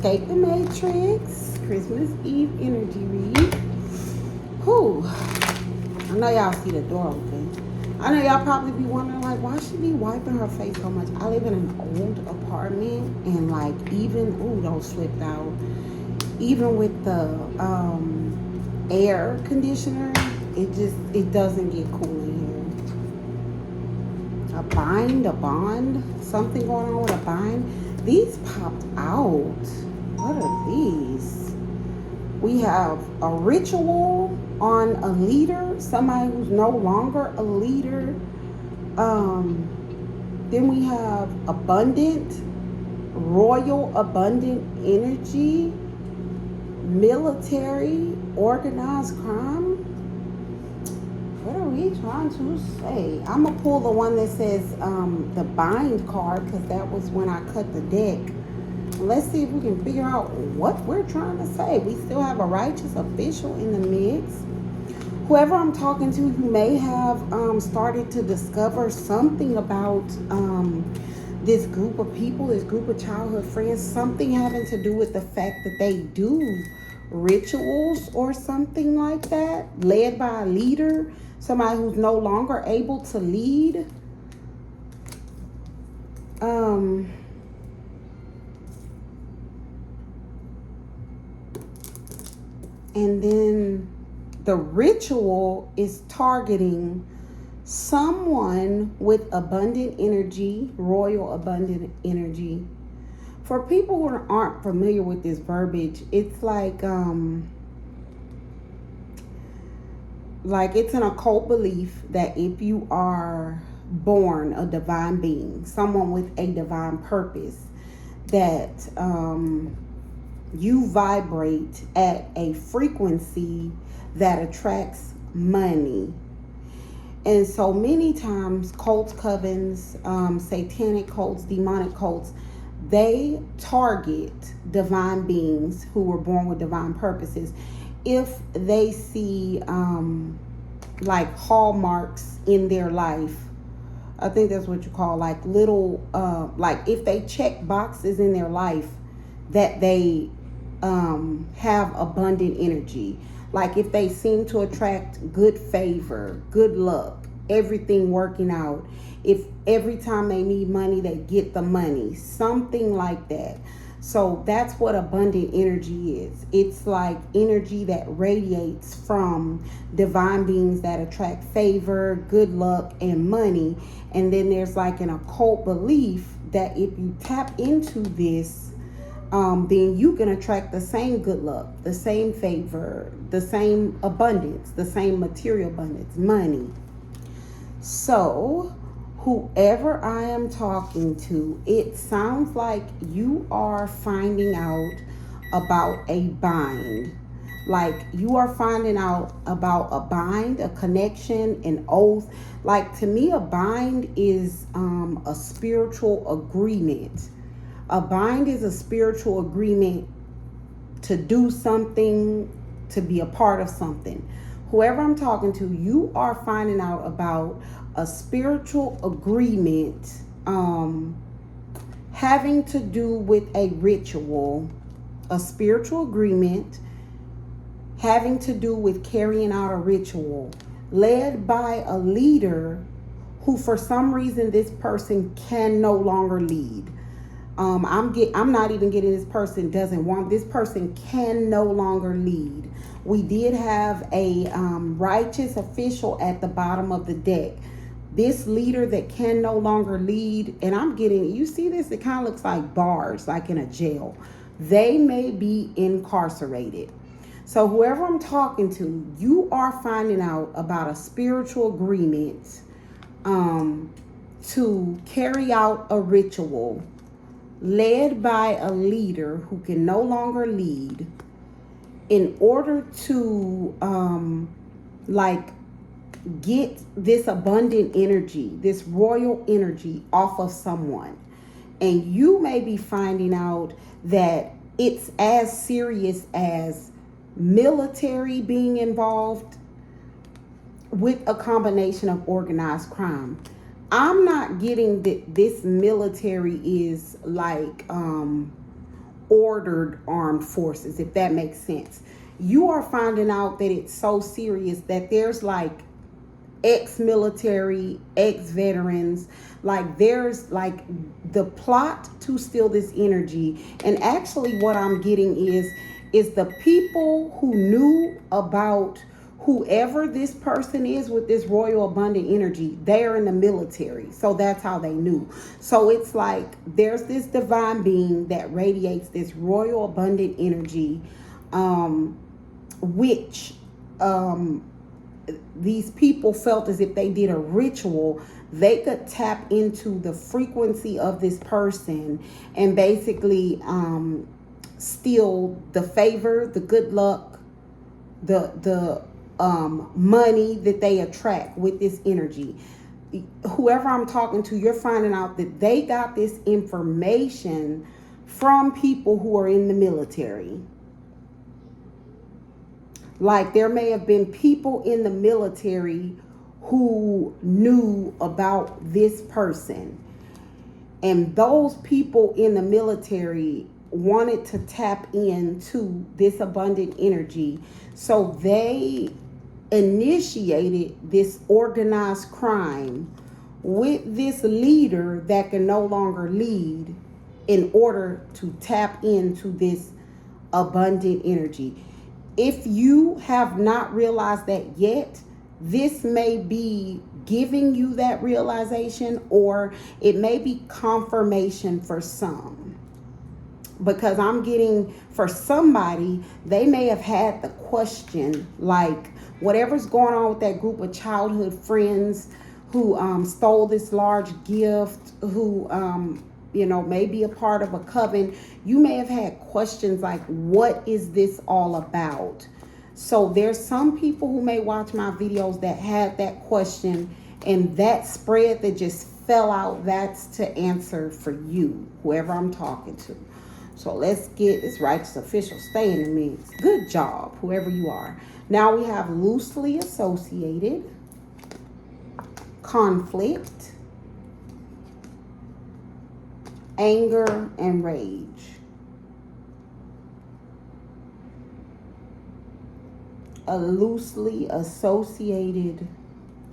Escape the Matrix, Christmas Eve energy read. Whew. I know y'all see the door open. I know y'all probably be wondering, like, why she be wiping her face so much? I live in an old apartment, and, like, even, ooh, those slipped out. Even with the air conditioner, it doesn't get cool in here. A bond, something going on with a bind. These popped out. What are these? We have a ritual on a leader, somebody who's no longer a leader. Then we have royal abundant energy, military, organized crime. What are we trying to say? I'm going to pull the one that says the bind card, because that was when I cut the deck. Let's see if we can figure out what we're trying to say. We still have a righteous official in the mix. Whoever I'm talking to, who may have started to discover something about this group of people, this group of childhood friends, something having to do with the fact that they do rituals or something like that, led by a leader, somebody who's no longer able to lead. And then the ritual is targeting someone with abundant energy, royal abundant energy. For people who aren't familiar with this verbiage, it's like it's an occult belief that if you are born a divine being, someone with a divine purpose, that you vibrate at a frequency that attracts money. And so many times cults, covens, satanic cults, demonic cults, they target divine beings who were born with divine purposes. If they see like hallmarks in their life, I think that's what you call like little, like if they check boxes in their life that they have abundant energy. Like if they seem to attract good favor, good luck, everything working out. If every time they need money, they get the money, something like that. So that's what abundant energy is. It's like energy that radiates from divine beings that attract favor, good luck, and money. And then there's like an occult belief that if you tap into this, then you can attract the same good luck, the same favor, the same abundance, the same material abundance, money. So whoever I am talking to, it sounds like you are finding out about a bind. Like you are finding out about a bind, a connection, an oath. Like to me, a bind is a spiritual agreement. A bind is a spiritual agreement to do something, to be a part of something. Whoever I'm talking to, you are finding out about a spiritual agreement having to do with a ritual, a spiritual agreement having to do with carrying out a ritual led by a leader who for some reason this person can no longer lead. I'm not even getting this person doesn't want, this person can no longer lead. We did have a righteous official at the bottom of the deck. This leader that can no longer lead, and I'm getting, you see this, it kind of looks like bars, like in a jail. They may be incarcerated. So whoever I'm talking to, you are finding out about a spiritual agreement to carry out a ritual led by a leader who can no longer lead in order to get this abundant energy, this royal energy off of someone. And you may be finding out that it's as serious as military being involved with a combination of organized crime. I'm not getting that this military is like ordered armed forces, if that makes sense. You are finding out that it's so serious that there's like ex-military, ex-veterans, like there's like the plot to steal this energy. And actually what I'm getting is the people who knew about whoever this person is with this royal abundant energy, they're in the military, so that's how they knew. So it's like there's this divine being that radiates this royal abundant energy, which these people felt as if they did a ritual, they could tap into the frequency of this person and basically steal the favor, the good luck, the money that they attract with this energy. Whoever I'm talking to, you're finding out that they got this information from people who are in the military. Like there may have been people in the military who knew about this person, and those people in the military wanted to tap into this abundant energy, so they initiated this organized crime with this leader that can no longer lead in order to tap into this abundant energy. If you have not realized that yet, this may be giving you that realization, or it may be confirmation for some. Because I'm getting, for somebody, they may have had the question, like whatever's going on with that group of childhood friends who stole this large gift, who may be a part of a coven. You may have had questions like, what is this all about? So there's some people who may watch my videos that had that question, and that spread that just fell out, that's to answer for you, whoever I'm talking to. So let's get this righteous official, stay in the mix. Good job, whoever you are. Now we have loosely associated, conflict, anger, and rage. A loosely associated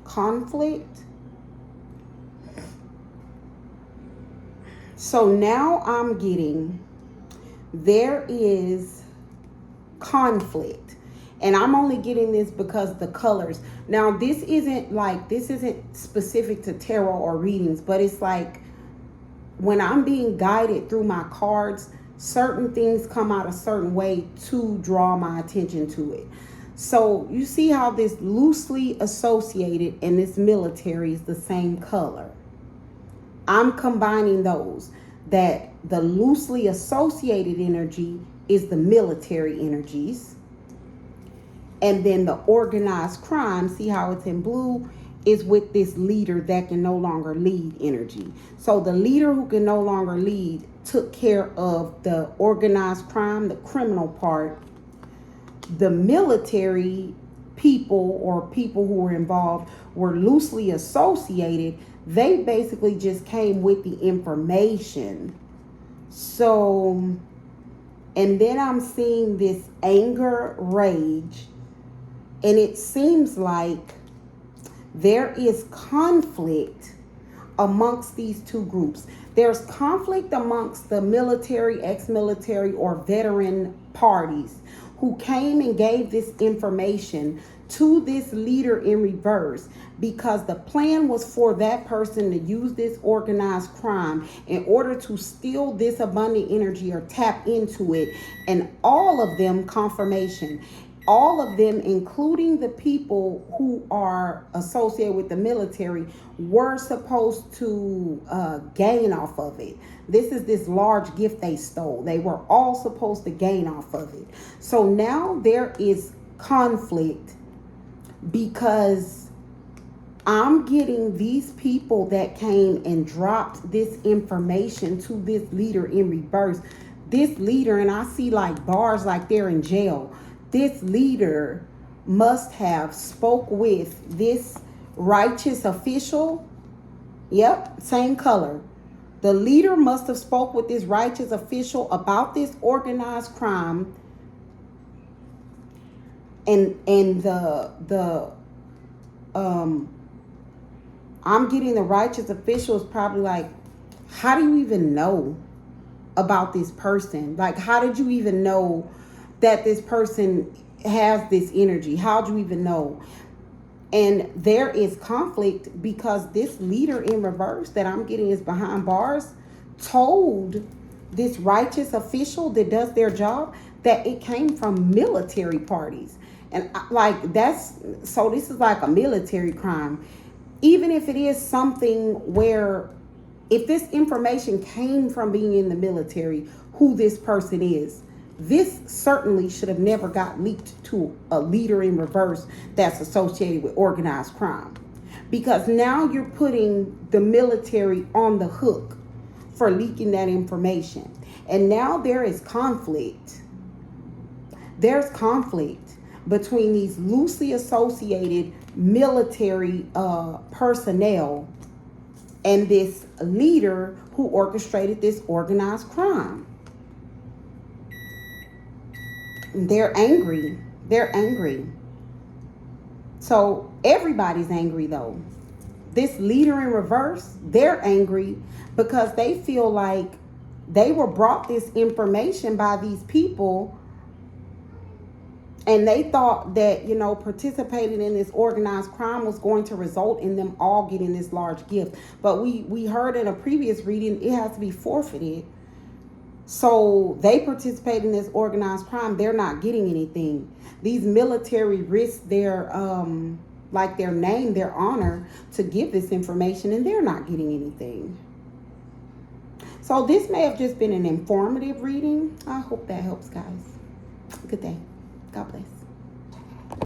conflict. So now I'm getting, there is conflict, and I'm only getting this because the colors. Now this isn't specific to tarot or readings, but it's like when I'm being guided through my cards, certain things come out a certain way to draw my attention to it. So you see how this loosely associated and this military is the same color. I'm combining those, that the loosely associated energy is the military energies, and then the organized crime, see how it's in blue, is with this leader that can no longer lead energy. So the leader who can no longer lead took care of the organized crime, the criminal part. The military people, or people who were involved, were loosely associated. They basically just came with the information. So, and then I'm seeing this anger, rage, and it seems like there is conflict amongst these two groups. There's conflict amongst the military, ex-military, or veteran parties who came and gave this information to this leader in reverse, because the plan was for that person to use this organized crime in order to steal this abundant energy or tap into it. And all of them, confirmation, all of them, including the people who are associated with the military, were supposed to gain off of it. This is this large gift they stole. They were all supposed to gain off of it. So now there is conflict, because I'm getting these people that came and dropped this information to this leader in reverse. This leader, and I see like bars like they're in jail. This leader must have spoke with this righteous official. Yep, same color. The leader must have spoke with this righteous official about this organized crime, and I'm getting the righteous official is probably like, how do you even know about this person? Like, how did you even know that this person has this energy? How do you even know? And there is conflict because this leader in reverse that I'm getting is behind bars told this righteous official that does their job that it came from military parties. And like, this is like a military crime. Even if it is something where, if this information came from being in the military, who this person is, this certainly should have never got leaked to a leader in reverse that's associated with organized crime. Because now you're putting the military on the hook for leaking that information. And now there is conflict. There's conflict between these loosely associated military personnel and this leader who orchestrated this organized crime. They're angry. They're angry. So everybody's angry though. This leader in reverse, they're angry because they feel like they were brought this information by these people, and they thought that, participating in this organized crime was going to result in them all getting this large gift. But we heard in a previous reading, it has to be forfeited. So they participate in this organized crime. They're not getting anything. These military risk their name, their honor to give this information, and they're not getting anything. So this may have just been an informative reading. I hope that helps, guys. Good day. God bless.